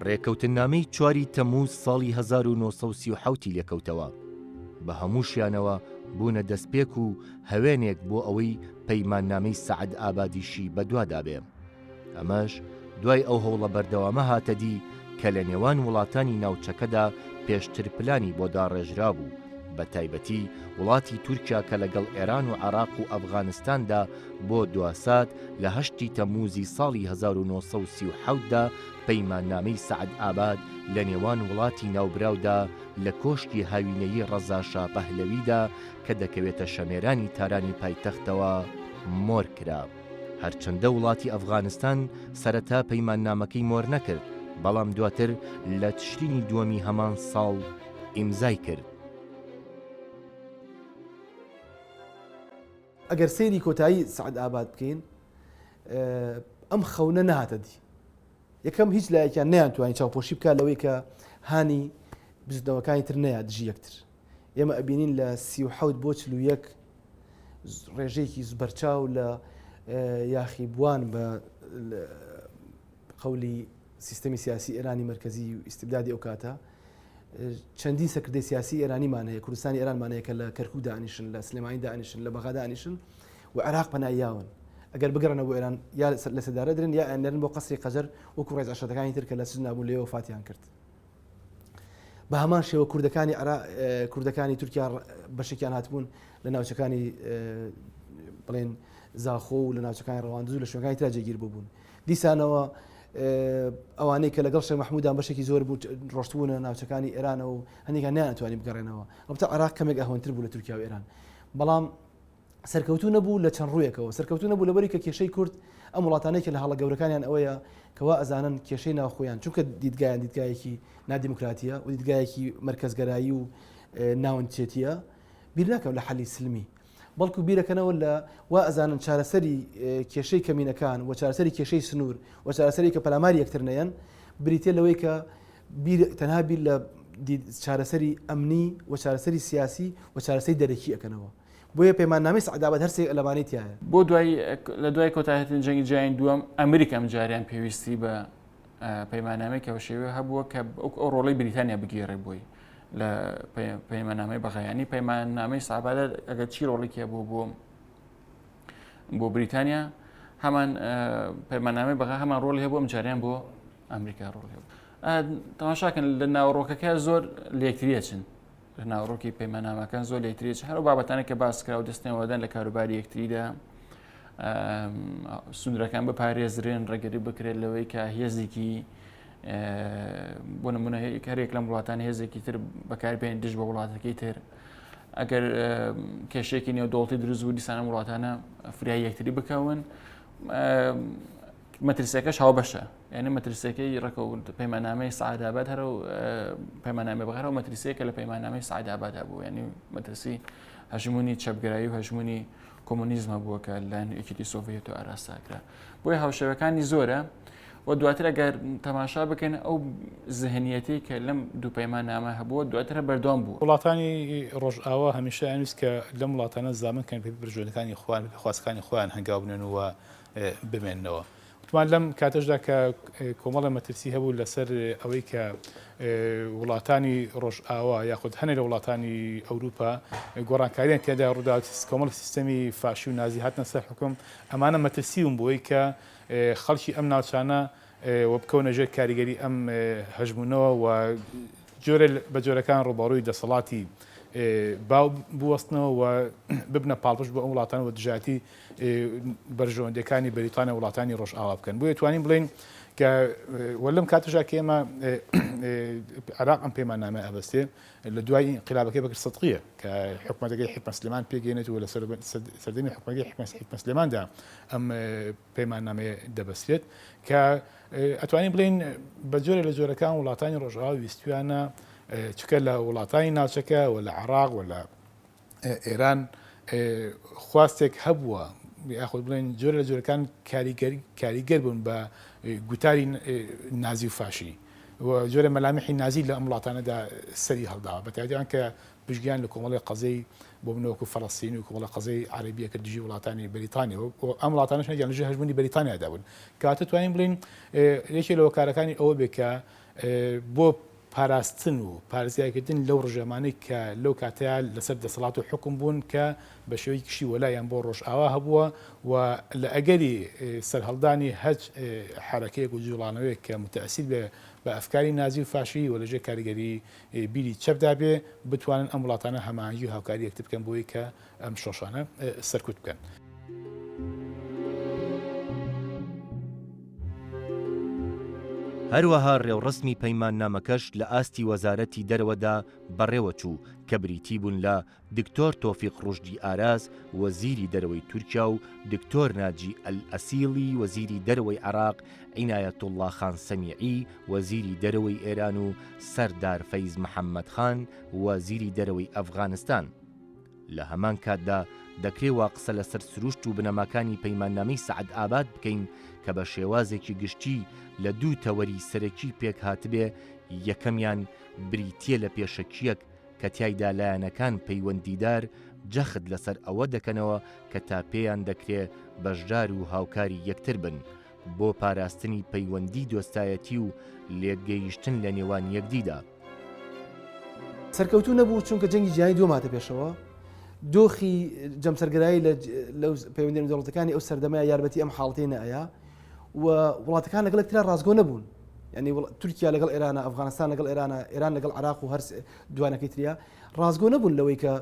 ڕێکەوتنامەی 4 تەمموز ساڵی 1930 لێکەوتەوە بە هەمووشیانەوە بوونە دەستپێک و هەوێنێک بۆ ئەوەی پەیماننامەی سەعەد ئابادیشی بەدوادابێ. ئەمەش دوای ئەو هەوڵە بەردەوامە هاتەدی کە لە نێوان وڵاتانی ناوچەکەدا پێشتر پلانی بۆ داڕێژرا بوو، بە تایبەتی وڵاتی تورکیا کە لەگەڵ ئێران و عێراق و ئەفغانستاندا بۆ دواسات لە 8 تەمموزی ساڵی 1930دا پەیماننامەی سەعەد ئاباد لە نێوان وڵاتی ناوبراودا لە کۆشکی هاوینەیی ڕەزا شا پەهلەویدا کە دەکەوێتە شەمێرانی تارانی پایتەختەوە مۆر کرا. هەرچەندە وڵاتی ئەفغانستان سەرەتا پەیماننامەکەی مۆر نەکرد، بەڵام دواتر لە تشرینی دووەمی هەمان ساڵ ئیمزای کرد. ئەگەر سەیری کۆتایی سەعەد ئاباد بکەین ئەم خەونە نەهاتە دی. یەکەم هیچ لایەکیان نەیانتوانی چاوپۆشی بکات لەوەی کە هانی بزنەوەکانی تر نەیە دژی یەکتر. ئێمە ئەبینین لە 37 بۆ 41 ڕێژەیەکی زبەرچاو لە یاخی بوان بە قەولی سیستەمی سیاسی ئێرانی مرکزی و ئیستیبدادی ئەو کاتە چەندین سەرکردەی سیاسی ئێرانیمانەیە، کوردستانی ئێرانمانەیە کە لە کەرکوو دانیشن، لە سلێمانی دانیشن، لە بەغا دانیشن و عێراق پەناییاون. ئەگەر بگەڕنە بۆ ئێران یا لە سەدارە درن یا ئەنێرن بۆ قەسری قەجەر وەکو ڕێز عەشەتەکانی تر کە لە سجن نابوو لێەوە وفاتیان کرد. بە هەمان شێوە کوردەکانی تورکیا بەشێکیان هاتبوون لە ناوچەکانی بڵێن زاخۆ و لە ناوچەکانی ڕەواندز و لە شوێنەکانی ترا جێگیر بوون. دیسانەوە ئەوانەی کە لەگەڵ شێخ مەحموودان بەشێکی زۆر بوو ڕۆشتبوونە ناوچەکانی ئێرانەوە و هەندێکیان نەیانتوانی بگەڕێنەوە. ئەوبتە عێراق کەمێک ئەهۆنتر بوو لە تورکیا و ئێران، بەڵام سەرکەوتوو نەبوو لە چەند ڕوویەکەوە. سەرکەوتوو نەبوو لەبەری کە کێشەی کورد ئەم وڵاتانەی کە لە هەڵە گەورەکانیان ئەوەیە کەوا ئەزانن کێشەی ناوخۆیان، چونکە دیدگایەکی نادیموکراتیە و دیدگایەکی مرکزگەرایی و ناونچێتیە بیر ناکەم لە حەلی سلمی، بەڵکو بیرەکەنەوە لە وا ئەزانن چارەسەری کێشەی کەمینەکان و چارەسەری کێشەی سنوور و چارەسەری کە پەلاماری یەکتر نەیەن بریتێ لەوەی کە تەنها بیر لە چارەسەری ئەمنی و چارەسەری سیاسی و چارەسەری دەرەکی ئەکەنەوە. بۆیە پەیماننامەی سەعەد ئاباد هەرسێک لەمانەی تایە. بۆ لە دوای کۆتایهێتنی جەنگی جیهانی دووەم ئەمریکا ئەم جاریان پێویستی بە پەیماننامەی کە شێوە هەبووە کە ئەو ڕۆڵەی بریتانیا بگێڕێ بۆی لە پەیماننامەی بەغایانی. پەیماننامەی سەعەد ئاباد ئەگەر چی ڕۆڵێکی هەبوو بۆ بریتانیا، هەمان پەیماننامەی بەغا هەمان ڕۆڵی هەبوو، ئەم جاریان بۆ ئەمریکا ڕۆڵی هەبوو. تەماشاکەن لە ناوڕۆکەکە زۆر لە یەکتریە چن، لە ناوڕۆکی پەیماننامەکان زۆر لە یەکتریە چن، هەرو بابەتانە کە باس کرا و دەستێنەوەدەن لە کاروباری یەکتریدا سنوورەکان بپارێزرێن، ڕێگەری بکرێت لەوەی کە هێزێکی بۆ نمونە هەرێک لەم وڵاتانی هێزێکی تر بەکاربێن دژ بە وڵاتەکەی تر. ئەگەر کێشێکی نێودوڵەتی دروست بوو دیسانە وڵاتانە فریای یەکتری بکەون. مەترسیەکەش هاوبەشە، یعنی مەترسیەکەی ڕێکەوت پەیماننامەی سەعەد ئاباد هەرە و پەیماننامەی بەغا و مەترسیەکە لە پەیماننامەی سەعەد ئاباد هەبوو، یعنی مەترسی هەژمونی چەپگرایی و هەژمونی کۆمۆنیزم هەبووە کە لەلایەن یەکێتی سۆڤیەت و ئاراستاکرا. بۆیە هاوشێوەکانی زۆرە و دواتر ئەگەر تەماشا بکەن ئەو ذهنیەتی کە لەم دوو پەیماننامە هەبووە دواترە بەردەوام بوو. وڵاتانی ڕۆژئاوا هەمیشە ئەویست کە لەم وڵاتانە زامنکەن پێ برژۆنەکانی خۆیان خواستەکانی خۆیان هەنگاو بنێنەوە بمێننەوە. وتمان لەم کاتەشدا کە کۆمەڵە مەترسی هەبوو لەسەر ئەوەی کە وڵاتانی ڕۆژئاوا یاخود هەنێ لە وڵاتانی ئەوروپا گۆڕانکاریان تێدا ڕوودا کۆمەڵ سیستەمی فاشی و نازی هاتنە سەر حکوم. ئەمانە مەترسیون بۆی کە خەڵکی ئەم ناوچانە وە بکەونە ژێر کاریگەری ئەم هەژمونەوە و جۆرە بە جۆرەکان ڕۆباڕووی دەسەڵاتی باو بوەستنەوە و ببنە پاڵپشت بۆ ئەم وڵاتان و دژاتی بەرژەوەندەکانی بەریتانیا وڵاتانی ڕۆژئاوا بکەن. بۆیە توانین بڵین کە وەلەم کاتەژا کە ئێمە عێراق ئەم پەیماننامە ئەبەستێ لە دوای انقلابەکەی بەکر سەدقیە کە حکومەتەکەی حیکمە سلێمان پێگەێنێت و لە سەردەمی حکومەتەکەی حیکمە سلێماندا ئەم پەیماننامەیە دەبەستێت کە ئەتوانین بڵین بە جۆرە لە جۆرەکان وڵاتانی ڕۆژئاوا ویستویانە چکە لە وڵاتانی ناوچەکە و لە عێراق و لە ئێران خواستێک هەبووە یاخود بڵێن جۆرە لە جۆرەکان کاریگەر بوون بە گوتاری نازی و فاشی و جۆرە مەلامحی نازی لە ئەم وڵاتانەدا سەری هەڵداوە بە تایبەتیان کە پشتگیان لە کۆمەڵی قەزەی بۆ بنەوەکو فەڵەستین و کۆمەڵە قەزەی عەرەبیە کە دژی وڵاتانی بەریتانیا و ئەم وڵاتانەش نەگیان لەژێر هەژمونی بەریتانیادا بوون. کاتە توانین بڵین یەکێک لە هۆکارەکانی ئەوە بێت کە بۆ پاراستن و پارێزیاکردن لەو ڕژەمانەی کە لەو کاتەیە لەسەر دەسەڵات و حکم بوون کە بە شێوەی کشی وەلایان بۆ ڕۆژئاوا هەبووە و لە ئەگەری سەرهەڵدانی هەج حرەکەیەک و جوڵانەوەیەک کە متەئسیل بێ بە ئەفکاری نازی و فاشی و لەژێ کاریگەری بیری چەپدا بێ بتوانن ئەم وڵاتانە هەماهنگگی و هاوکاری یەکتر بکەن بۆی کە ئەم شۆشانە سەرکوت بکەن. هەروەها ڕێوڕسمی پەیماننامەکەش لە ئاستی وەزارەتی دەرەوەدا بەڕێوە چوو کە بریتی بوون لە دکتۆر تۆفیق ڕوشدی ئاراز وەزیری دەرەوەی تورکیا و دکتۆر ناجی ئەسیلی وەزیری دەرەوەی عێراق، عینایەتوڵڵا خان سەمیعی وەزیری دەرەوەی ئێران و سەردار فەیز محەممەد خان وەزیری دەرەوەی ئەفغانستان. لە هەمان کاتدا دەکرێوە قسە لەسەر سروشت و بنەماکانی پەیماننامەی سەعەد ئاباد بکەین کە بە شێوازێکی گشتی لە دوو تەوەری سەرەکی پێک هاتبێ. یەکەمیان بریتیە لە پێشەکیەک کە تایدا لایەنەکان پەیوەندیدار جەخت لەسەر ئەوە دەکەنەوە کە تا پێیان دەکرێ بەشدار و هاوکاری یەکتر بن بۆ پاراستنی پەیوەندی دۆستایەتی و لێگەیشتن لە نێوان یەکدیدا. سەرکەوتوو نەبوو چونکە جەنگی جیهانی دووەم هاتە پێشەوە. دۆخی جەمسەرگەرایی لەو پەیوەندی دەوڵەتەکانی ئەو سەردەمای یاربەتی ئەم حاڵەتەی نەئەیە و وڵاتەکان لەگەڵ یەکترا ڕازگۆ نەبوون. یعنی تورکیا لەگەڵ ئێرانە، ئەفغانستان لەگەڵ ئێرانە، ئێران لەگەڵ عێراق و هەر دوانەکەی تریا ڕازگۆ نەبوون لەوەی کە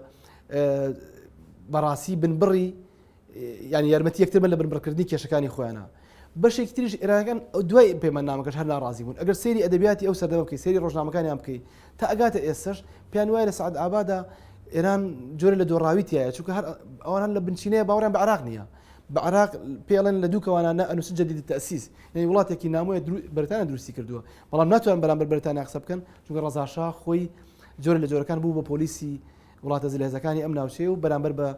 بەڕاستی بنبڕی ینی یارمەتی یەکتر بن لە بنبڕکردنی کێشەکانی خۆیانە. بەشێکی تریش ئێرانەکان دوای پەیماننامەکەش هەر ناڕازی بوون. ئەگەر سەیری ئەدەبیاتی ئەو سەردەمە بکەی، سەیری ڕۆژنامەکانیان بکەی تا ئەگاتە ئێستش پێیان وایە لە سەعەد ئابادا ئێران جۆرە لە دۆڕاویتیایە، چونکە هەر ئەوان لە بنچینەیە باوەڕیان بە عێراق نییە. بە عێراق پێڵێن لە دووکەوانە ئەنووس جەدید تەسیس، یعنی وڵاتێکی نامۆیە بەرتانە دروستی کردووە، بەڵام ناتوان بەرامبەر بەرتانیا قسە بکەن چونکە ڕەزاشا خۆی جۆرە لە جۆرەکان بوو بە پۆلیسی وڵاتە جلێزەکانی ئەم ناوچەیە و بەرامبەر بە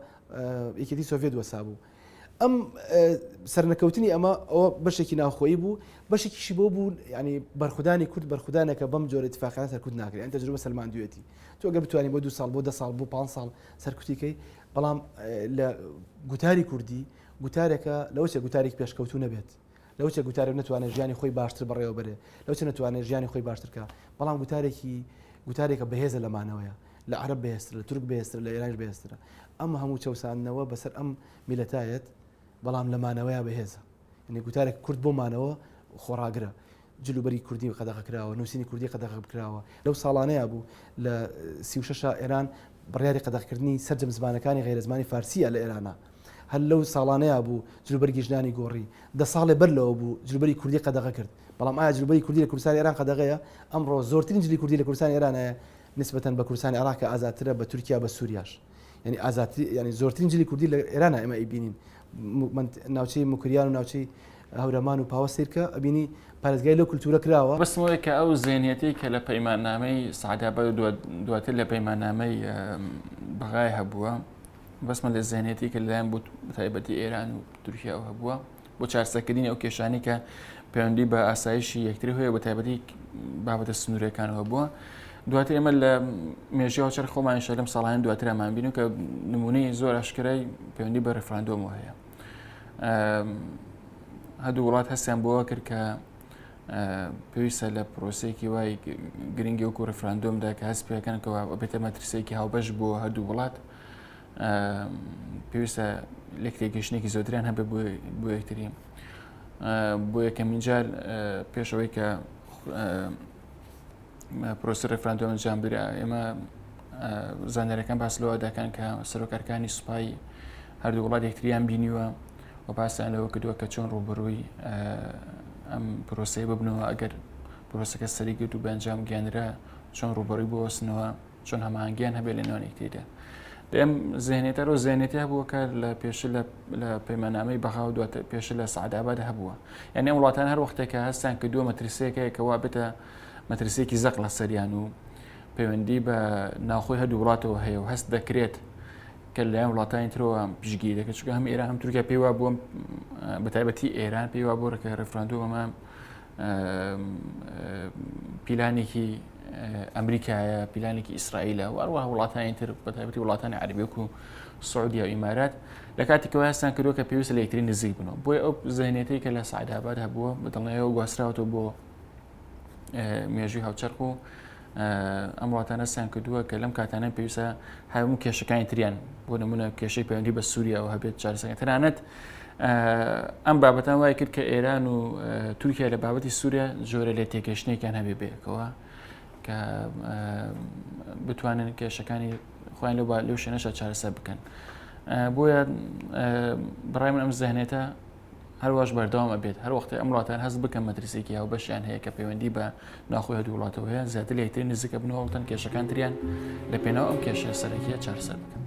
یەکێتی سۆڤێت وەسا بوو. ئەم سەرنەکەوتنی ئەمە ئەوە بەشێکی ناوخۆیی بوو، بەشێکیشی بۆ بوو ینی بەرخودانی کورد بەرخودانێکە بەم جۆرە اتفاقیانە سەرکوت ناکرێت. ئەم تەجروبە سەلماندوێتی تۆ ئەگەر بتوانانی بۆ 2 ساڵ بۆ 10 ساڵ بۆ 5 ساڵ سەرکوتیکەی، بەڵام لە گوتاری کوردی گوتارێکە لەوچە گوتارێک پێشکەوتو نەبێت، لەوچە گوتارێک نتوانێت ژیانی خۆی باشتر بەڕێوە بەرێ، لەوچە نتوانێت ژیانی خۆی باشترکە، بەڵام گوتارێکە بەهێزە لەمانەوەیە، لە عەرەب بەهێزترە، لە تورک بەهێزترە، لە ئێرانیش بەهێزترە. ئەم هەموو چەوسانەوە بەسەر ئەم میلەتایەت، بەڵام لەمانەوەیە بەهێزە. یعنی گوتارێک کورد بۆمانەوە خۆڕاگرە، جلوبەری کوردی قەدەغە کراوە، نووسینی کوردی قەدەغە بکراوە. لەو ساڵانەیە بوو لە 36 ئێران بڕیاری قەدەغکردنی سەرجەم زمانەکانی غیرە زمانی فارسیە لە ئێرانە. هەر لەو ساڵانەیە بوو جلوبەرگی ژنانی گۆڕی، 10 ساڵێ بەرلەوە بوو جلوبەری کوردی قەدەغە کرد. بەڵام ئایا جلوبەری کوردی لە کوردستانی ئێران قەدەغەیە؟ ئەمڕۆ زۆرترین جلی کوردی لە کوردستانی ئێرانەیە نسبەتەن بە کوردستانی عێراق ئازادترە بە تورکیا بە سووریاش. یعنی ئازادتری، یعنی زۆرترین جلی کوردی لە ئێرانە ئێمە ئەیبینین. ناوچەی مکریان و ناوچەی هەورەمان و پاوەستێرکە ئەبینی پارێزگای لەو کولتورە کراوە. بەسمەوەی کە ئەو زێنیەتی کە لە پەیماننامەی سەعەد ئاباد دواتر لە پەیماننامەی بەغای هەبووە، بەسمە لە زێنیەتی کە لەلایەن بوو بەتایبەتی ئێران و تورکیا هەبووە بۆ چارەسەرکردنی ئەو کێشانەی کە پەیوەندی بە ئاسایشی یەکتری هەیە بەتایبەتی بابەتە سنوورەکانەوە بووە. دواتر ئێمە لە مێژوی هاوچەر خۆمان ئینشا لەم ساڵانە دواتر ئەمان بینین کە نمونەی زۆر ئاشکرای پەیوەندی بە ڕێفراندۆمەوە هەیە. هەردوو وڵات هەستیان بۆەوە کرد کە پێویستە لە پرۆسەیەکی وای گرنگی وەکو ڕێفراندۆمدا کە هەست پێەکەنەوە بێتە مەترسەیەکی هاوبەش بۆ هەردوو وڵات، پێویستە لێکتێگەشتێکی زۆتریان هەبێ بۆ یەکتری. بۆ یەکەمین جار پێشەوەی کە پرۆسە ڕێفراندۆم ئەنجام برا، ئێمە زانەرەکان باس لەوە دەکەن کە سەرۆکارەکانی سوپای هەردوو وڵات یەکتریان بینیوە و باسییان لەوە کردووە کە چۆن ڕوبەڕووی ئەم پرۆسەی ببنەوە، ئەگەر پرۆسەکە سەری گرت و بەنجام گیانرا چۆن ڕوبەڕووی بوەستنەوە، چۆن هەماهەنگیان هەبێت لە نێوان یەکتریدا. ئەم زێنێتەرۆ زێنێتی هەبووە کە لە پێش لە پەیماننامەی بەغا و دواتر پێش لە سەعەد ئاباد هەبووە. یعنی ئەم وڵاتان هەر وەختێکە هەستیان کردووە مەترسەیەکەیە کە وا بێتە مەترسێکی زەق لە سەریان و پەیوەندی بە ناوخۆی هەردوو وڵاتەوە هەیە و هەست دەکرێت کە لەلایەن وڵاتانی ترەوە پشتگیری دەکەێت، چونکە هەم ئێران هەم تورکیا پێی وا بووە، بەتایبەتی ئێران پێی وا بووە کە ڕێفراندۆمە پیلانێکی ئەمریکایە، پیلانێکی ئیسرائیلە و هەروەها وڵاتانی تر بەتایبەتی وڵاتانی عەرەبی وەکو سعودیا و ئیمارات لە کاتێکەوە هەستیان کردووە کە پێویستە لە یەکتری نزیک بنەوە. بۆیە ئەو زێنێتەی کە لە سەعەد ئاباد هەبووە بەدڵنیاییەوە گواستراوەتەوە بۆ مێژووی هاوچەرخ و ئەم وڵاتانە سیان کردووە کە لەم کاتانە پێویستە هەموو کێشەکانی تریان بۆ نمونە کێشەی پەیوەندی بە سووریا و هەبێت چارەسەر تەنانەت ئەم بابەتان وایە کرد کە ئێران و تورکیا لە بابەتی سووریا جۆرە لێ تێکێشتنێکیان هەبێ بێکەوە کە بتوانن کێشەکانی خۆیان لەو شوێنەشە چارەسەر بکەن. بۆیە بەڕای من ئەم زەهنێتە هەروەش بەردەوام ئەبێت هەر وەختە ئەم وڵاتان هەست بکەن مەترسێکی هاو بەشیان هەیە کە پەیوەندی بە ناخۆی هەردوو وڵاتەوە هەیە زیاتر لە یەکتر نزیکە بنەوەڵتەن کێشەکان تریان لە پێناو ئەم کێشە سەرەکیە چارەسەر بکەن.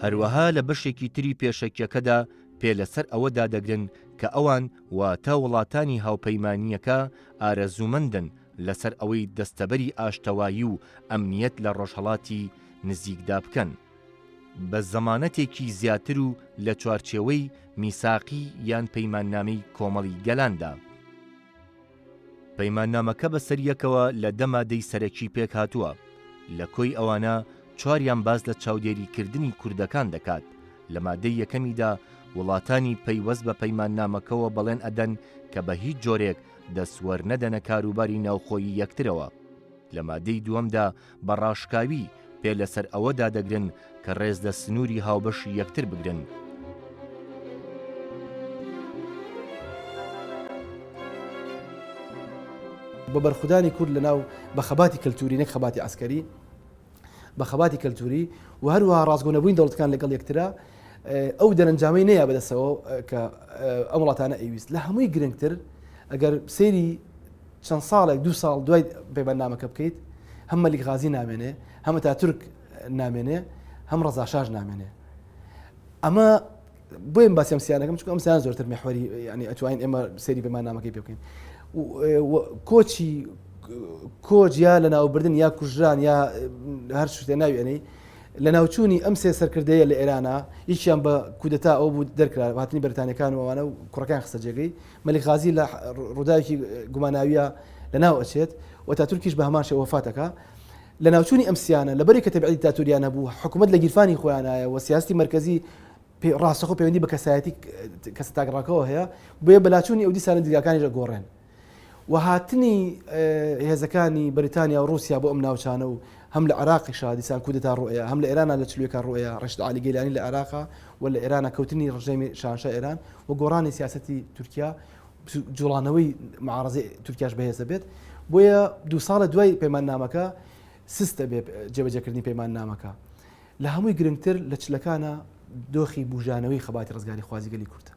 هەروەها لە بەشێکی تری پێشەکیەکەدا پێ لەسەر ئەوەدا دەگرن کە ئەوان واتە وڵاتانی هاوپەیمانیەکە ئارەزوومەندن لەسەر ئەوەی دەستەبەری ئاشتەوایی و ئەمنیەت لە ڕۆژهەڵاتی نزیکدا بکەن بە زەمانەتێکی زیاتر و لە چوارچێوەی میساقی یان پەیماننامەی کۆمەڵی گەلاندا. پەیماننامەکە بەسەریەکەوە لە دەمادەی سەرەکی پێک هاتووە لە کۆی ئەوانە چواریان باز لە چاودێریکردنی کوردەکان دەکات. لە مادەی یەکەمیدا وڵاتانی پەیوەست بە پەیماننامەکەەوە بەڵێن ئەدەن کە بە هیچ جۆرێک دەسوەر نەدەنە کاروباری ناوخۆیی یەکترەوە. لە مادەی دووەمدا بە ڕاشکاوی پێ لەسەر ئەوەدا دەگرن کە ڕێزدە سنووری هاوبەشی یەکتر بگرن. بە بەرخودانی کورد لەناو بە خەباتی کەلتوری نەک خەباتی عسکەری بە خەباتی کەلتوری و هەروەها ڕازگۆنەبووین دەوڵەتەکان لەگەڵ یەکترا ئەو دەرەنجامەی نەیە بەدەستەوە کە ئەم وڵاتانە ئەویست لە هەمووی گرنگتر ئەگەر سەیری چەند ساڵێک 2 ساڵ دوای پەیماننامەکە بکەیت هەم مەلیک غازی نامێنێ هەم ئەتاتورک نامێنێ هەم ڕەزا شاژ نامێنێ. ئەمە بۆیە باسی ئەم سیانەکەم چونکە ئەم سیان زۆرتر مێحوەری ینی ئەتوانین ئێمە سەیری پەیماننامەکەی پێ بکەین. کۆچی کۆچ یا لە ناوبردن یا کوژران یا هەر شتێ ناوێنەی لە ناوچوونی ئەم سێ سەرکردەیە لە ئێرانە هیچیان بە کودەتا ئەو بوو دەرکرا هاتنی بەرتانیەکان و ئەوانە و کوڕەکان خستە جێگەی مەلیک غازی لە ڕووداوێکی گوماناویە لە ناو ئەچێت و تاتورکیش بە هەمان شێوە وەفاتەکە. لە ناوچوونی ئەم سیانە لەبەری کە تەبعیدی تاتوریان هەبوو حکوومەت لە گیرفانی خۆیانایە و سیاستی مرکزی ڕاستەخۆ پەیوەندی بە کەسایەتی کەسەتاگڕاکەوە هەیە بۆیە بەلاچوونی ئەو دیسانە دیگاکانیش گۆڕێن و هاتنی هێزەکانی بەریتانیا و رووسیا بۆ ئەم ناوچانە و هەم لە عراقیشا دیسان کودەتا ڕۆیە هەم لە ئێرانە لە چلوێکە ڕۆیە ڕەشید عەلی گەیلانی لە عێراقا و لە ئێرانە کەوتنی ڕژێمی شاهنشای ئێران و گۆڕانی سیاسەتی تورکیا جوڵانەوەی معارەزەی تورکیاش بەهێزە بێت. بۆیە 2 ساڵە دوای پەیماننامەکە سستە بێ جێبەجێکردنی پەیماننامەکە لە هەمووی گرنگتر لە چلەکانە دۆخی بوژانەوەی خەباتی ڕزگاری خوازیگەلی کورتە.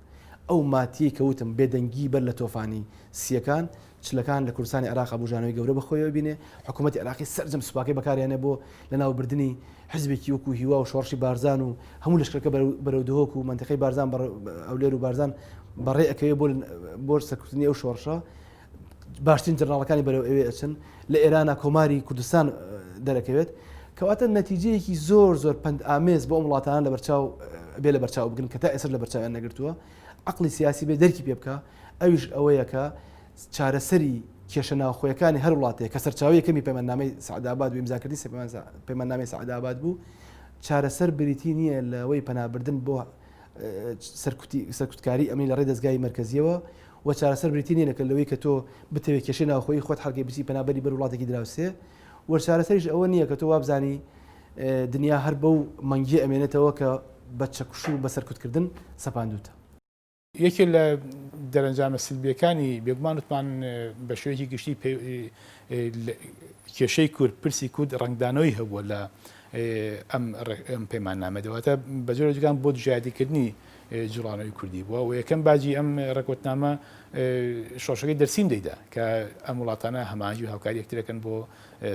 ئەو ماتی کەوتم بێدەنگی بەر لە تۆفانی سیەکان چلەکان لە کوردستانی عێراق بوژانەوەی گەورە بەخۆیەوە بینێ حکوومەتی عێراقی سەرجەم سوپاکەی بەکارێنێ بۆ لە ناوبردننی حزبێکی وەکو هیوا و شۆڕشی بارزان و هەموو لەشکەکە بەرەو دهۆک و منتەقەی بارزان ئەولێر و بارزان بەڕێ ئەکەوێ بۆ سەرکردنی ئەو شۆڕشە باشترین جەرناڵەکانی بەرەو ئەوێ ئەچن لە ئێرانە کۆماری کوردستان دەرەکەوێت کەواتە نەتیجەیەکی زۆر پند ئامێز بۆ ئەم وڵاتانە لە بەرچاو بێ لە بەرچاو بگرن کە تا ئێستا لە بەرچاویان نەگرتووە عقلی سیاسی بێ دەرکی پێ بکە ئەویش ئەوەیە کە چارەسەری کێشە ناوخۆیەکانی هەر وڵاتەیە کە سەرچاوی یەکەمی پەیماننامەی سەعداباد و ئیمزاکردنی پەیماننامەی سەعداباد بوو چارەسەر بریتی نییە لەوەی پەنابردن بۆ سەرکوتکاری ئەمنی لە ڕێ دەستگای مرکزیەوە و چارەسەر بریتی نییە لەکە لەوەی کە تۆ بتەوێت کێشەی ناوخۆیی خۆت هەڵگەی بچی پەنابەری بەر وڵاتێکی دراوسێ و چارەسەریش ئەوە نییە کە تۆ وابزانی دنیا هەر بەو مەنگی ئەمێنێتەوە کە بە چەکوش و بە سەرکوتکردن سەپاندوتە. یەکێک لە دەرەنجامە سلبیەکانی بێگومان وتمان بە شێوەیەکی گشتی کێشەی کورد پرسی کورد ڕنگدانەوەی هەبووە لە ئەم پەیماننامە دەواتە بەجۆرە جوگان بۆ دژایەتیکردنی جوڵانەوەی کوردی بووە و یەکەم باجی ئەم ڕێکوتنامە شۆشەکەی دەرسیم دەیدا کە ئەم وڵاتانە هەماهنگی و هاوکاری یەکترەکەن بۆ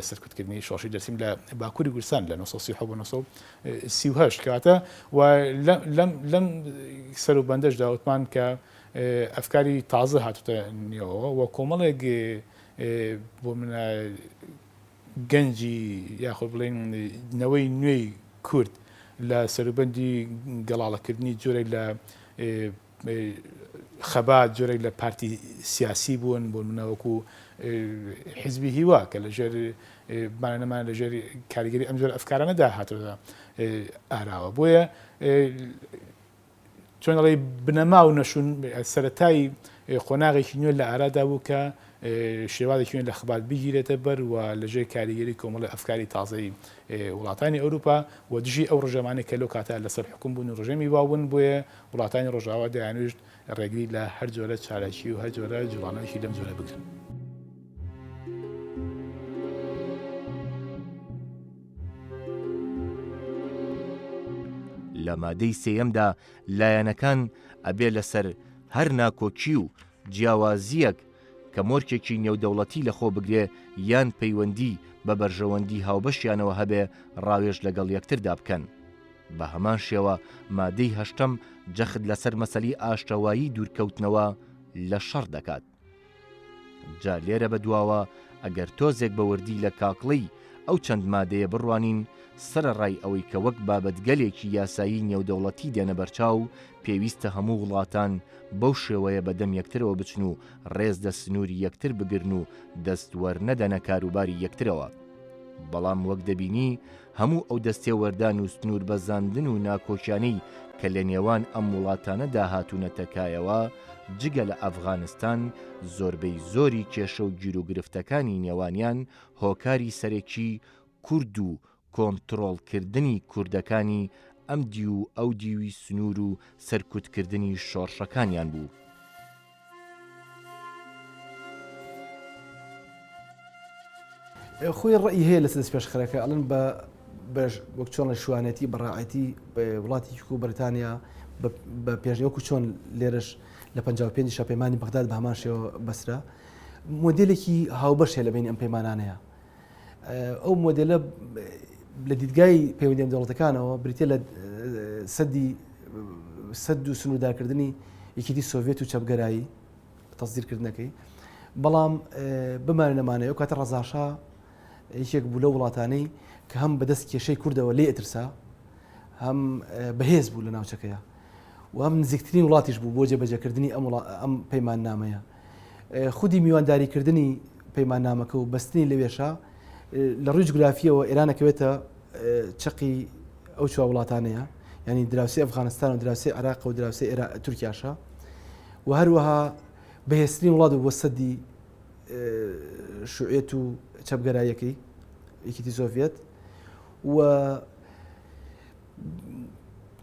سەرکوتکردنی شۆشەی دەرسیم لە باکووری کوردستان لە 1930 کەواتە و لەم سەروبەندەشدا وتمان کە ئەفکاری تازە هاتوتە نێەوە و کۆمەڵێک بۆ منە گەنجی یاخۆ بڵێن نەوەی نوێی کورد لە سەروبەندی گەڵاڵەکردنی جۆرێک لە خەبات جۆرێک لە پارتی سیاسی بوون بۆ منەوەکو حیزبی هیوا کە لە ژێر بانەمان لە ژێر کاریگەری ئەم جۆر ئەفکارانەدا هاتووە ئاراوە بۆیە چۆن دەڵێ بنەما و نەشون سەرەتایی قۆناغێکی نوێ لە ئارادا بوو کە شێوازێکی نوێ لە خبات بگیرێتە بەر و لەژێر کاریگەری کۆمەڵی ئەفکاری تازەی وڵاتانی ئەوروپا و دژی ئەو ڕژەمانێک کە لەو کاتە لەسەر حکوم بوون و ڕژێمی واون بۆیە وڵاتانی ڕۆژاوا دەیانویشت ڕێگری لە هەر جۆرە چالاکی و هەر جۆرە جوڵانەوەی لەم جۆرە بکەن. لە مادەی سێیەمدا لایەنەکان ئەبێ لەسەر هەر ناکۆکی و جیاوازیەک کە مۆرکێکی نێودەوڵەتی لەخۆ بگرێ یان پەیوەندی بە بەرژەوەندی هاوبەشیانەوە هەبێ ڕاوێژ لەگەڵ یەکتردا بکەن. بە هەمان شێوە مادەی هەشتم جەخت لەسەر مەسەلی ئاشتەوایی دوورکەوتنەوە لە شەڕ دەکات. جا لێرە بەدواوە ئەگەر تۆزێک بە وردی لە کاکڵی ئەو چەند مادەیە بڕوانین سەرڕای ئەوەی کە وەک بابەتگەلێکی یاسایی نێودەوڵەتی دێنە بەرچاو پێویستە هەموو وڵاتان بەو شێوەیە بەدەم یەکترەوە بچن و ڕێز دە سنووری یەکتر بگرن و دەستوەرنەدەنە کاروباری یەکترەوە. بەڵام وەک دەبینی هەموو ئەو دەستێ وەردان و سنوور بەزاندن و ناکۆچیانەی کە لە نێوان ئەم وڵاتانەدا هاتوونەتەکایەوە جگە لە ئەفغانستان زۆربەی زۆری کێشە و گیر و گرفتەکانی نێوانیان هۆکاری سەرێکی کورد و کۆنتڕۆڵکردنی کوردەکانی ئەم دی و ئەو دیوی سنوور و سەرکوتکردنی شۆڕشەکانیان بوو. خۆی ڕئی هەیە لە دەست پێشخەرەکە ئەڵن بە وەک چۆن لە شوانەتی بەڕاعەتی وڵاتی و بەریتانیا بە پێشنیوەکو چۆن لێرەش لە 55 شەپەیمانی بەغداد بە هەمان شێوە بەسرا مۆدلێکی هاوبەش هەیە لە بینی ئەم پەیمانانەیە. ئەو مۆدلە لە دیدگای پەیوەندی دەوڵەتەکانەوە بریتە لە سەد و سنووردارکردنی یەکێتی سۆڤێت و چەپگەرایی تەصدیرکردنەکەی. بەڵام بمانە نەمانەیە و کاتە ڕەزاشا یەکێک بوو لە وڵاتانەی کە هەم بەدەست کێشەی کوردەوە لێ ئەترسا هەم بەهێز بوو لە ناوچەکەیە و هەم نزیکترین وڵاتیش بوو بۆ جێبەجێکردنی ئەم پەیمان نامەیە. خودی میوانداریکردنی پەیمان نامەکە و بەستنی لەوێشە لە ڕووی جوگرافیەوە ئێرانەکەوێتە چقی ئەو چوار وڵاتانەیە، ینی دراوسی ئەفغانستان و دراوسی عێراق و دراوسی تورکیاشە و هەروەها بەهێزترین وڵات بۆ سەدی شوعێت و چەپگەراییەکەی یەکێتی سۆڤێت و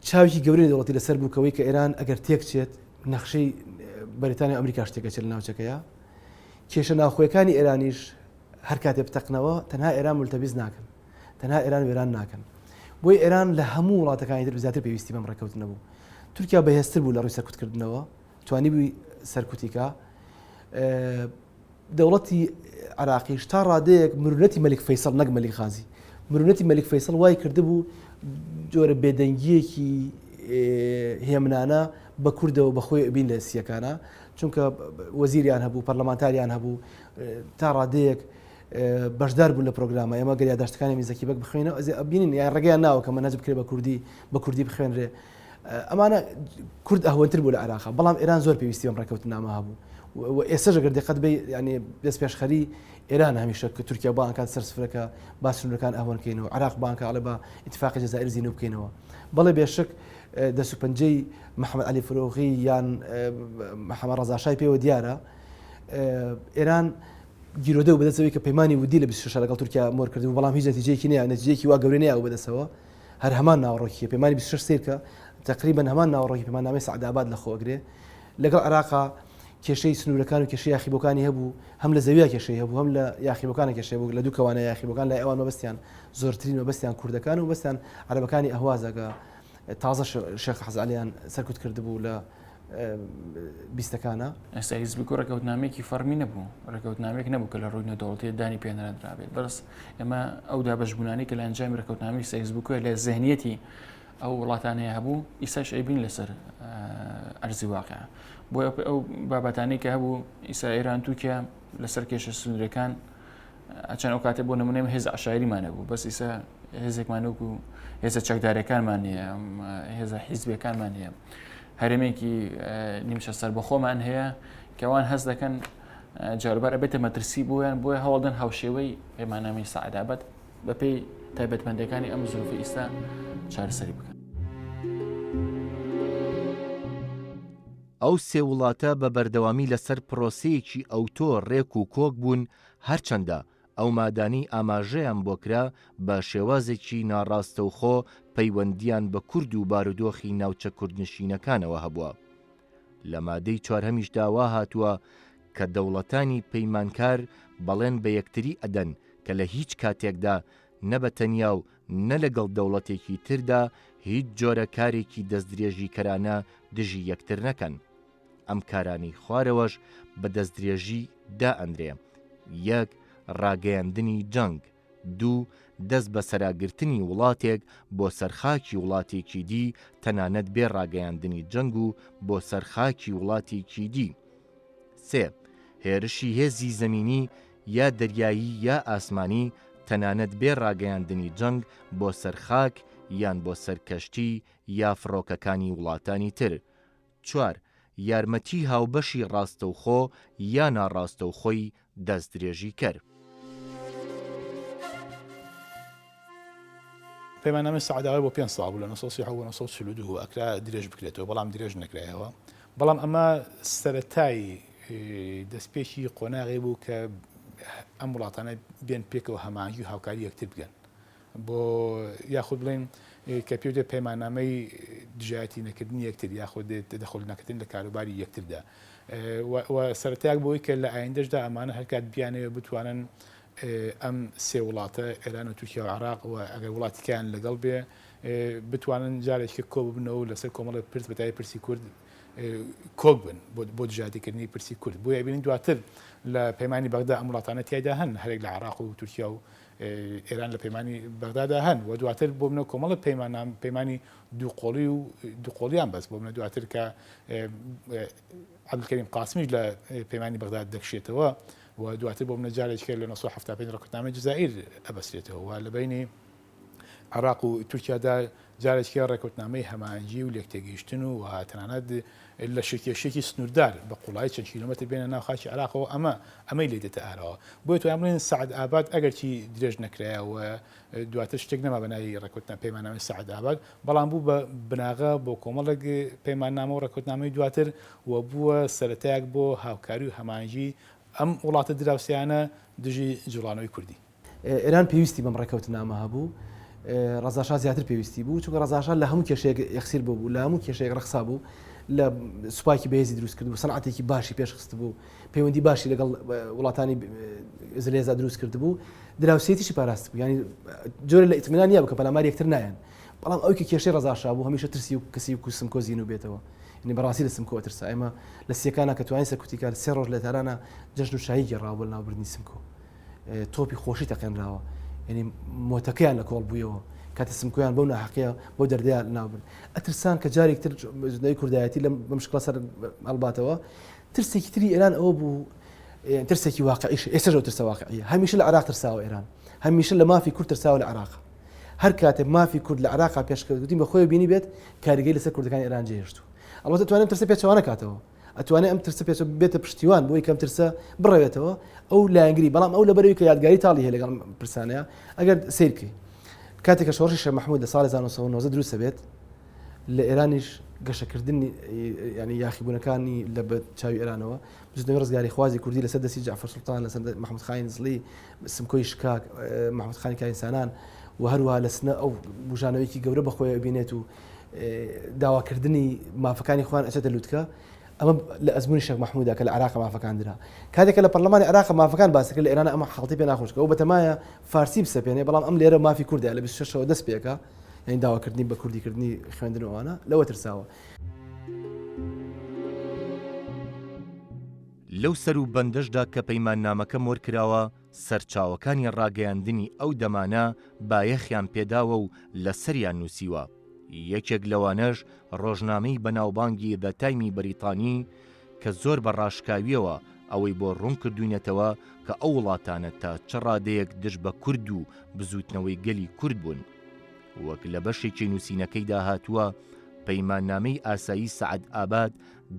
چاوێکی گەورەی دەوڵەتی لەسەر بووکەوەی کە ئێران ئەگەر تێکچێت نەخشەی بەریتانیا و ئەمریکاش تێکەچێت لە ناوچەکەیە. کێشە ناوخۆیەکانی ئێرانیش هەر کاتێ بتەقنەوە تەنها ئێران ملتەبیز ناکەن، تەنها ئێران وێران ناکەن. بۆی ئێران لە هەموو وڵاتەکانی تر زیاتر پێویستی بەم ڕێکەوتنە بوو. تورکیا بەهێزتر بوو لە ڕووی سەرکوتکردنەوە، توانی بووی سەرکوتیکە. دەوڵەتی عراقیش تا ڕادەیەک مرونەتی مەلیک فەیسەڵ نەک مەلیک غازی، مرونەتی مەلیک فەیسەڵ وای کردبوو جۆرە بێدەنگیەکی هێمنانە بە کوردەوە بەخۆی ئەبین لە سیەکانە، چونکە وەزیریان هەبوو، پەرلەمانتاریان هەبوو، تا ڕادەیەک بەشدار بوو لە پرۆگرامە ئێمە گەر یادداشتەکانی میزەکی بەک بخوێنەوە بینین یان ڕێگەیان ناوە کە مەنهج بکرێت بە کوردی بخوێنرێ. ئەمانە کورد ئەهوەنتر بوو لە عێراق، بەڵام ئێران زۆر پێویستی بەم ڕێکەوتنامە هەبوو و ئێستاش ئەگەر دقت بێ ینی دەست پێشخەری ئێران هەمیشە کە تورکیا بانکات سەرسفرەکە با سنوورەکان ئەهوەنکەینەوە، عێراق بانکە ئەڵێ بە ئیتفاقی جەزائیر زینە بکەینەوە. بەڵێ بێشک دەست و پەنجەی محەممەد عەلی فەرۆغی یان محەممەد ڕەزاشای پێوە دیارە ئێران گیرۆدە و بەدەستەوەی کە پەیمانی ودی لە 26 لەگەڵ تورکیا مۆر کردو، بەڵام هیچ نەتیجەیەکی نییە، نەتیجەیەکی وا گەورەی نییە و بەدەستەوە هەر هەمان ناوەڕۆکیە پەیمانی 26 سیرکە تقریبا هەمان ناوەڕۆکی پەیماننامەی سەعداباد لە خۆگرێ. لەگەڵ عێراقا کێشەی سنوورەکان و کێشەی یاخیبەکانی هەبوو، هەم لە زەویە کێشەی هەبوو، هەم لە یاخیبەکانە کێشەی بوو. لە دوو کەوانە یاخیبەکان لای ئەوان مەبەستیان زۆرترین مەبەستیان کوردەکان و بەستیان عەرەبەکانی ئەهوازەکە تازە شێخ حەزالیان سەرکوت کردبوو لە بیستەکانە. ئێستا حیزب ڕێکەوتنامەیەکی فەرمی نەبوو، ڕێکەوتنامێک نەبوو کە لە ڕووی نەدەوڵەتی دانی پێنەرانرابێت. بەس ئێمە ئەو دابەشبوونانی کە لە ئەنجامی ڕێکەوتنامی حیزبکە لە ذهنیەتی ئەو وڵاتانەیە هەبوو ئیساش ئەیبین لەسەر ئەرزی واقع. بۆ ئەو بابەتانەی کە هەبوو ئیسا ئێران تورکیا لەسەر کێشە سنوورەکان ئەچەند ئەو کاتێ بۆ نمونەیە هێز عەشایریمان هەبوو، بەس ئیسا هێزێکمان وەکو هێزە چەکدارەکانمان هەیە، هێزە حیزبیەکانمان هەیە، هەرێمێکی نیمشە سەر بەخۆمان هەیە کەوان هەست دەکەن جاربار ئەبێتە مەترسی بۆیان بۆیە هەوڵدەن هاوشێوەی پەیماننامەی سەعدابەد بەپێی تایبەتمەندەکانی ئەم زروفی ئێستا چارەسەری بکەن. ئەو سێ وڵاتە بە بەردەوامی لەسەر پرۆسەیەکی ئەوتۆ ڕێک و کۆک بوون، هەرچەندە ئەو مادانی ئاماژەیان بۆ کرا بە شێوازێکی ناڕاستەوخۆ پەیوەندیان بە کورد و بارودۆخی ناوچە کوردنشینەکانەوە هەبووە. لە مادەی چوارهەمیشدا وا هاتووە کە دەوڵەتانی پەیمانکار بەڵێن بە یەکتری ئەدەن کە لە هیچ کاتێکدا نە بە تەنیا و نە لەگەڵ دەوڵەتێکی تردا هیچ جۆرە کارێکی دەستدرێژی کەرانە دژی یەکتر نەکەن. ئەم کارانی خوارەوەش بە دەستدرێژی دائەندرێ: یەک، ڕاگەیاندنی جەنگ، دوو، دەست بە سەراگرتنی وڵاتێک بۆ سەرخاکی وڵاتێکی دی تەنانەت بێ ڕاگەیاندنی جەنگ و بۆ سەرخاکی وڵاتێکی دی، سێ، هێرشی هێزی زەمینی یا دەریایی یا ئاسمانی تەنانەت بێ ڕاگەیاندنی جەنگ بۆ سەرخاک یان بۆ سەرکەشتی یا فڕۆکەکانی وڵاتانی تر، چوار، یارمەتی هاوبەشی ڕاستەوخۆ یا ناڕاستەوخۆی دەستدرێژی کرد. پەیماننامەی سەعاداوای بۆ 5 ساڵ بوو لە 1942 ئەکرا درێژ بکرێتەوە، بەڵام درێژ نەکرایەوە. بەڵام ئەمە سەرەتای دەستپێکی قۆناغی بوو کە ئەم وڵاتانە بێن پێکەوە هەماهنگی و هاوکاری یەکتر بگەن بۆ یاخود بڵێن کە پێوتێ پەیماننامەی دژایەتی نەکردنی یەکتر یاخود دەخۆڵ نەکردن لە کاروباری یەکتردا و سەرەتایەک بۆی کە لە ئایندەشدا ئەمانە هەرکات بیانەوە بتوانن ئەم سێ وڵاتە ئێران و تورکیا و عێراق و ئەگەر وڵاتیکیان لەگەڵ بێ بتوانن جارێکی کۆ ببنەوە لەسەر کۆمەڵی پرس بەتای پرسی کورد کۆک بن بۆ دژاتیکردنی پرسی کورد. بۆ یبینین دواتر لە پەیمانی بەغدا ئەم وڵاتانە تیایدا هەن، هەرێک لە عێراق و تورکیا و ئێران لە پەیمانی بەغدادا هەن و دواتر بۆ منە کۆمەڵە پەیمانی دووقۆڵیان بەس بۆ منە دواتر کە عەبدولکەریم قاسمیش لە پەیمانی بەغدا دەکشێتەوە و دواتر بۆ منە جارێککە لە 1975 ڕێکوتنامەی جەزائیر ئەبەسرێتەوە و لەبینی عێراق و تورکیادا جارێکی ڕێکوتنامەی هەماهەنگی و لێکتێگەیشتن و تەنانەت لە شێکێشێکی سنووردار بە قوڵایی چەند کیلۆمەتر بێنە ناو خاکی عێراقەوە ئەمەی لێ دێتە ئارەوە. بۆیە تۆ بڵێن سەعد ئاباد ئەگەرچی درێژ نەکرایەوە دواتر شتێک نەما بەناوی ڕێکوتنامە پەیماننامەی سەعد ئاباد، بەڵام بوو بە بناغە بۆ کۆمەڵێک پەیماننامە و ڕێکوتنامەی دواتر و بووە سەرەتایەک بۆ هاوکاری و هەماهەنگی ئەم وڵاتە دراوسیانە دژی جوڵانەوەی کوردی. ئێران پێویستی بەم ڕێکەوتنامە هەبوو، ڕەزاشا زیاتر پێویستی بوو چونکە ڕەزاشا لە هەموو کێشەیەک یەخسیر بوو، لە هەموو کێشەیەک ڕەخسا بوو، لە سوپایکی بەهێزی دروست کرد بوو، سەنعەتێکی باشی پێشخست بوو، پەیوەندی باشی لەگەڵ وڵاتانی زلێزا دروست کرد بوو، دراوسێتیشی پاراست بوو، ینی جۆرە لە ئیتمینان نییە بوو کە پەلاماری یەکتر نایەن. بەڵام ئەو کە کێشەی ڕەزاشا بوو هەمیشە ترسی و کەسی و سمکۆ زیینو بێتەوە، ینی بەڕاستی لە سمکۆ ترسا. ئێمە لە سیەکانە کە توانین سەرکوتی کار 3 ڕۆژ لە تارانە جەژن و شایی گەڕاوە بۆ ناوبردنی سمکۆ، تۆپی خۆشی تەقێنراوە، ینی مۆتەکەیان لە کۆڵ بوویەوە کاتە سمکۆیان بەو ناحەقیە بۆ دەردەیان ناوبرد. ئەترسان کە جارێکتر ژنەی کوردایەتی لە مشکڵە سەر هەڵباتەوە. ترسێکی تری ئێران ئەوە بوو، ترسێکی واقعیش ئێستاژەوە ترسە واقعیە. هەمیشە لە عێراق ترساوە ئێران، هەمیشە لە مافی کورد ترساوە لە عێراق. هەر کاتێک مافی کورد لە عێراق پێشکەوتین بە خۆی بینی بێت کاریگەی لەسەر کوردەکانی ئێران جێهێشتووە. ئەڵبەتە توانێت ترسە پێچەوانە کاتەوە، ئەتوانێت ئەم ترسە پێچە بێتە پشتیوان بۆی کەم ترسە بڕەوێتەوە ئەو لایەنگری. بەڵام ئەو لەبەرەوەی کە یادگاری تاڵی هەیە لەگەڵ پرسانەیە ئەگەر سیرکەی کاتێک کە شۆڕشی شێخ مەحموود لە ساڵی 1990 دروستە بێت لە ئێرانیش گەشەکردنی ینی یاخیبوونەکانی لە چاوی ئێرانەوە بزنەوەی ڕزگاری خوازی کوردی لەسەر دەستی جعفەر سوڵتان، لەسەر محەممەد خانی زڵی، سمکۆی شکاک، محەممەد خانی کاینسانان و هەروەها لە سنە ئەو بژانەوەیکی گەورە بەخۆی بینێت و داواکردنی مافەکانی خوان ئەچێتە لووتکە. ئەمە لە ئەزمموی شێخ مەحموودا کە لە عێراق مافەکان درا. کاتێکە لە پەرلەمانی عێراق مافەکان باسەکە لە ئێران ئەمە حاڵتی پێ ناخۆشکە ئەو بەتەمایە فارسی بسەپێنێ، بەڵام ئەم لێرە مافی کوردە لە 26ەوە دەست پێکە، یعنی داواکردنی بە کوردیکردنی خوێندنەوەوانە لەوە ترساوە. لەو سەر و بەندەشدا کە پەیماننامەکەم وەرکراوە سەرچاوەکانی ڕاگەیاندنی ئەو دەمانە بایەخیان پێداوە و لەسەریان نووسیوە. یەکێک لەوانەش ڕۆژنامەی بەناوبانگی دە تایمی بەریتانی کە زۆر بە ڕاشکاویەوە ئەوەی بۆ ڕوون کردوینەتەوە کە ئەو وڵاتانە تا چ ڕادەیەک دژ بە کورد و بزوتنەوەی گەلی کورد بوون. وەک لە بەشێکی نووسینەکەیدا هاتووە پەیماننامەی ئاسایی سەعد ئاباد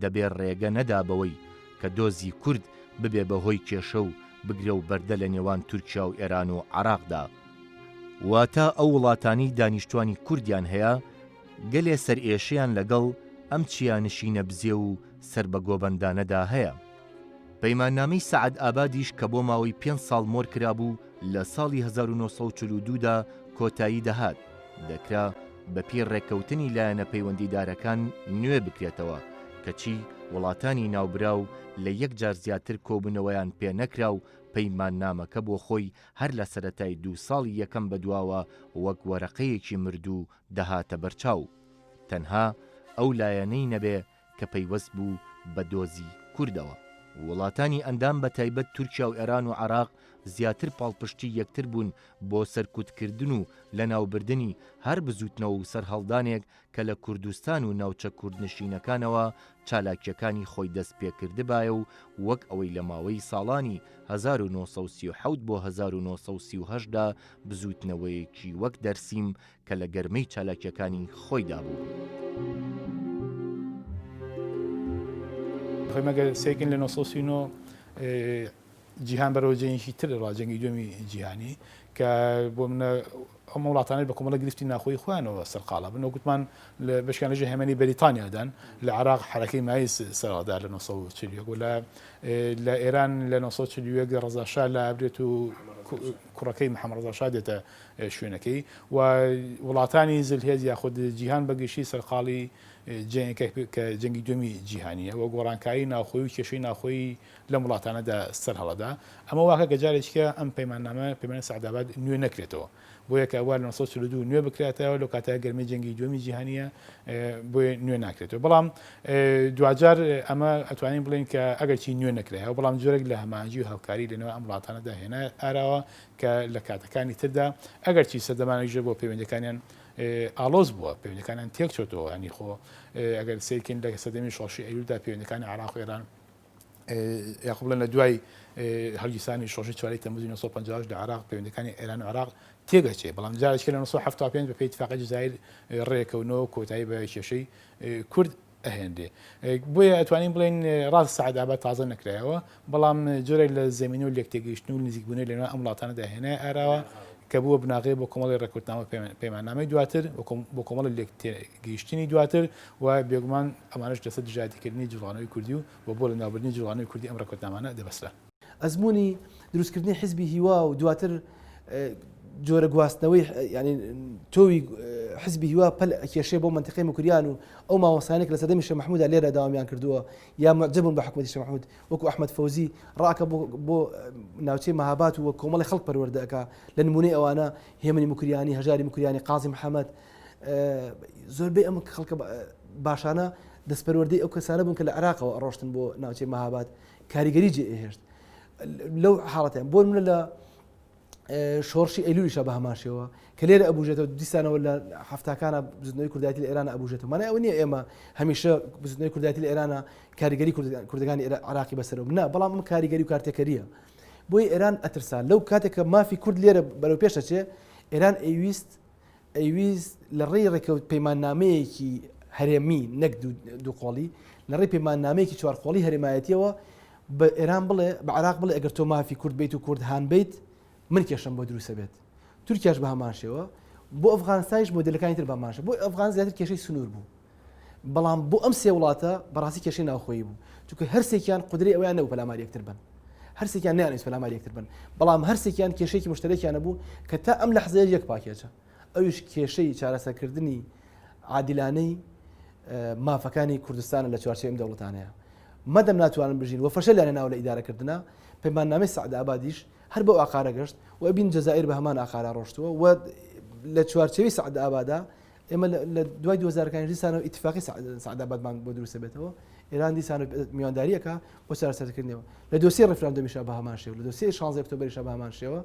دەبێت ڕێگە نەدابەوەی کە دۆزی کورد ببێ بەهۆی کێشە و بگرە و بەردە لە نێوان تورکیا و ئێران و عێراقدا. واتە ئەو وڵاتانی دانیشتوانی کوردیان هەیە گەلێ سەرئێشەیان لەگەڵ ئەم چیانشینە بزێ و سەر بە گۆبەندانەدا هەیە. پەیماننامەی سەعەد ئابادیش کە بۆ ماوەی 5 ساڵ مۆر کرابوو لە ساڵی 1942دا کۆتایی دەهات، دەکرا بە پێی ڕێککەوتنی لایەنە پەیوەندیدارەکان نوێ بکرێتەوە کەچی وڵاتانی ناوبراو لە یەک جار زیاتر کۆبوونەوەیان پێ نەکرا و پەیماننامەکە بۆ خۆی هەر لە سەرەتای 2 ساڵی یەکەم بەدواوە وەک وەرەقەیەکی مردوو دەهاتە بەرچاو. تەنها ئەو لایەنەی نەبێ کە پەیوەست بوو بە دۆزی کوردەوە. وڵاتانی ئەندام بە تایبەت تورکیا و ئێران و عێراق زیاتر پاڵپشتی یەکتر بوون بۆ سەرکوتکردن و لە ناوبردنی هەر بزوتنەوە و سەرهەڵدانێک کە لە کوردستان و ناوچە کوردنشینەکانەوە چالاکیەکانی خۆی دەست پێکردبایە و وەک ئەوەی لە ماوەی ساڵانی 1937 بۆ 1938دا بزوتنەوەیەکی وەک دەرسیم کە لە گەرمەی چالاکیەکانی خۆیدا بوو. مەگەر سێکن لە 1939 جیهان بەرەوە جەنگێکی تر ڕاجەنگی دومی جیهانی کە بۆ منە ئەم وڵاتانەی بە کۆمەڵە گرفتی ناخۆی خۆیانەوە سەرقاڵە بن. وەگوتمان لە بەشکانەژی هەمەنی بەریتانیادان لە عێراق حرەکەی مای سەردا لە 1940 و لە ئێران لە 1940 ڕەزا شا لە ئابرێت و کوڕەکەی محەممەد ڕەزا شا دێتە شوێنەکەی و وڵاتانی زلهێز یاخود جیهان بەگەشتی سەرقاڵی کە جەنگی دومی جیهانیە وە گۆڕانکایی ناوخۆی و کێشەی ناوخۆی لەم وڵاتانەدا سەر هەڵەدا. ئەمە واکە گەجارێککە ئەم پەیماننامە پەیمانە سەعەد ئاباد نوێ نەکرێتەوە بۆ یەکە ئەوە لە 1942 نوێ بکرێتەوە لەو کاتە گەرمەی جەنگی دومی جیهانیە بۆیە نوێ ناکرێتەوە. بەڵام دوجار ئەمە ئەتوانین بڵین کە ئەگەر چی نوێ نەکرێتەوە بەڵام جۆرێک لە هەمانجی و هاوکاری لەنەوە ئەم وڵاتانەدا هێنا ئاراوە کە لە کاتەکانی تردا ئەگەر چی سەردەمانێکژە بۆ پەیوەندەکانیان ئالۆز بووە، پەیوەندەکانیان تێک چۆتەوە ینی خۆ ئەگەر سیرکن لە سەردەمی شۆشی ئەیلودا پەیوەندەکانی عێراق و ئێران یاخۆ بڵێن لە دوای هەڵگیرسانی شۆشی 4 تەمموزی 1950 لە عێراق پەیوەندەکانی ئێران و عێراق تێگەچێ، بەڵام جارێککە لە 1975 بە پێی اتفاقی جەزایر ڕێکەونەوە کۆتایی بە کێشەی کورد ئەهێندێ. بۆیە ئەتوانین بڵێن ڕاست سەعەد ئاباد تازە نەکرایەوە بەڵام جۆرێک لە زمینە و لێکتێگەیشتن و نزیکبوونەوە لەنێو ئەم وڵاتانەدا هێنای ئاراوە کە بووە بناغێ بۆ کۆمەڵی ڕێکوتنامە پەیماننامەی دواتر بۆ کۆمەڵی لێکتێگەیشتنی دواتر و بێگومان ئەمانش لەسەر دژایەتیکردنی جوڵانەوەی کوردی و بۆ لە ناوبردنی جوڵانەوەی کوردی ئەم ڕێکوتنامانە دەبەسترا. ئەزمموی دروستکردنی حیزبی هیوا و دواتر جۆرە گواستنەوەی ینی تۆوی حزبی هیوا پەل کێشەی بۆ منتیقی موکریان و ئەو ماوەسانێک لە سەردەمی شێخ مەحموودە لێرە داوامیان کردووە یا معجبون بە حکومەتی شێخ مەحموود وەکو ئەحمەد فەوزی ڕاکە بۆ ناوچەی مەهاباد و کۆمەڵی خەڵک پەروەردەکە لە نمونەی ئەوانە هێمنی موکریانی هەژاری موکریانی قازی محەممەد زۆربەی ئەم خەڵکە باشانە دەستپەروەردەی ئەو کەسانە بوون کە لە عێراقەوە ئەڕۆشتن بۆ ناوچەی مەهاباد کاریگەری جێهێشت لەو حاڵەتیان بۆ منە لە شۆڕشی ئەیلولیشە بە هەماشەوە کە لێرە ئەبوژێتەوە دیسانەوە لە هەفتاکانە بزنەوەی کوردایەتی لە ئێرانە ئەبوژێتەوە مانای ئەوە نییە ئێمە هەمیشە بزنەوەی کوردایەتی لە ئێرانە کاریگەری کوردەکانی عێراقی بەسەرەوە نا بەڵام ئەم کاریگەری و کارتێکەریە بۆی ئێران ئەترسان لەو کاتێککە مافی کورد لێرە بەرەو پێشەچێ ئێران ئەیویست لە ڕێی ڕێکەوت پەیماننامەیەکی هەرێمی نەک دووقۆڵی لە ڕێی پەیماننامەیەکی چوارقۆڵی هەرێمایەتیەوە بە ئێران بڵێ بە عێراق بڵێ ئەگەر تۆ مافی کورد بیت و کورد هاان بیت من کێشم بۆ دروستە بێت تورکیاش بە هەماشەوە بۆ ئەفغانستانیش مۆدلەکانی تر بەماشە بۆ ئەفغان زیاتر کێشەی سنوور بوو بەڵام بۆ ئەم سێ وڵاتە بەڕاستی کێشەی ناوخۆیی بوو چونکە هەرسێکیان قدرەی ئەویان نەبوو پەلاماری یەکتر بن هەرسێکیان نیانویست پەلاماری یەکتر بن بەڵام هەرسێکیان کێشەیەکی مشترەکیان بوو کە تا ئەم لەحزەیە یەک پاکێجە ئەویش کێشەی چارەسەرکردنی عادلانەی مافەکانی کوردستانە لە چوارچێ ئەم دەوڵەتانەیە مەدەم ناتوانن بژین و فەشەلیانە ناو لە ئیدارەکردنا پەیماننامەی سەعەد ئابادیش هەر بەو ئاقارە گەشت و بین جەزائیر بە هەمان ئاقارە ڕۆشتووە و لە چوارچێوی سەعەد ئابادا ئێمە لە دوای 2000 دیسانەوە ئیتفاقی سەعەد ئابادمان بۆ دروستە بێتەوە ئێران دیسانە میوانداریەکە بۆ چارەسەرکردنەوە لە دۆسیە ڕێفراندۆمیشە بە هەمان شێوە لە دۆسیە 16 ئۆکتۆبەریشە بە هەمان شێوە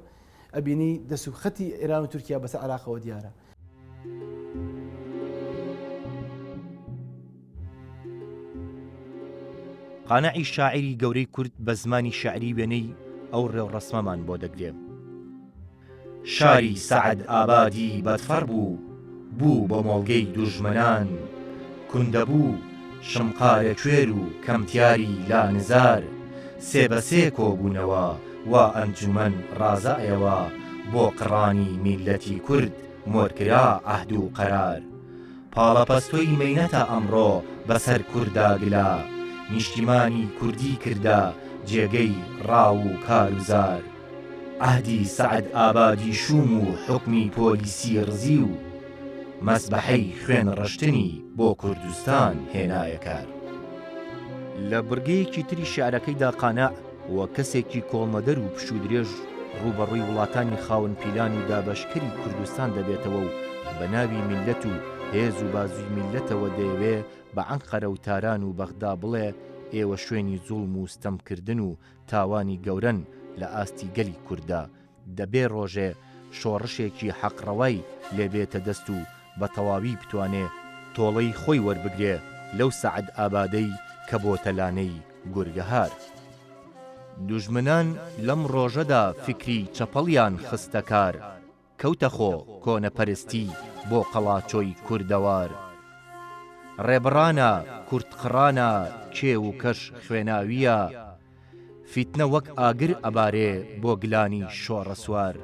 ئەبینی دەست و خەتی ئێران و تورکیا بەسەر عێراقەوە دیارە. قانعی شاعری گەورەی کورد بە زمانی شعری وێنەی ئەو ڕێوڕەسمەمان بۆ دەگرێ. شاری سەعەد ئابادی بەدفەڕ بوو بۆ مۆڵگەی دوژمنان کوندەبوو شمقارە کوێر و کەمتیاری لا نزار سێ بە سێ کۆبوونەوە وا ئەنجومەن ڕازایەوە بۆ قڕانی میلەتی کورد مۆرکرا ئەهد و قەرار پاڵەپەستۆی مەینەتە ئەمڕۆ بەسەر کووردا گلا، نیشتیمانی کوردی کردا جێگەی ڕاو و کاروزار. ئەهدی سەعد ئابادی شوم و حکمی پۆلیسی ڕزی و مەسبەحەی خوێن ڕەشتنی بۆ کوردستان هێنایە کار. لە بڕگەیەکی تری شعرەکەیدا قانع وە کەسێکی کۆڵمەدەر و پشودرێژ ڕوبەڕووی وڵاتانی خاون پیلان و دابەشکەری کوردستان دەبێتەوە و بە ناوی میلەت و هێز و بازووی میلەتەوە دەیەوێ بە عەنقەرە و تاران و بەغدا بڵێ ئێوە شوێنی زوڵم و ستەمکردن و تاوانی گەورەن لە ئاستی گەلی کووردا، دەبێ ڕۆژێ شۆڕشێکی حەقڕەوای لێبێتە دەست و بە تەواوی بتوانێ تۆڵەی خۆی وەربگرێ لەو سەعد ئابادەی کە بۆ تەلانەی گورگەهار. دوژمنان لەم ڕۆژەدا فکری چەپەڵیان خستە کار، کەوتە خۆ کۆنەپەرستی بۆ قەڵاچۆی کوردەوار. ڕێبڕانە کورتقڕانە کێ و کەش خوێناویە، فیتنە وەک ئاگر ئەبارێ بۆ گلانی شۆڕە سوار.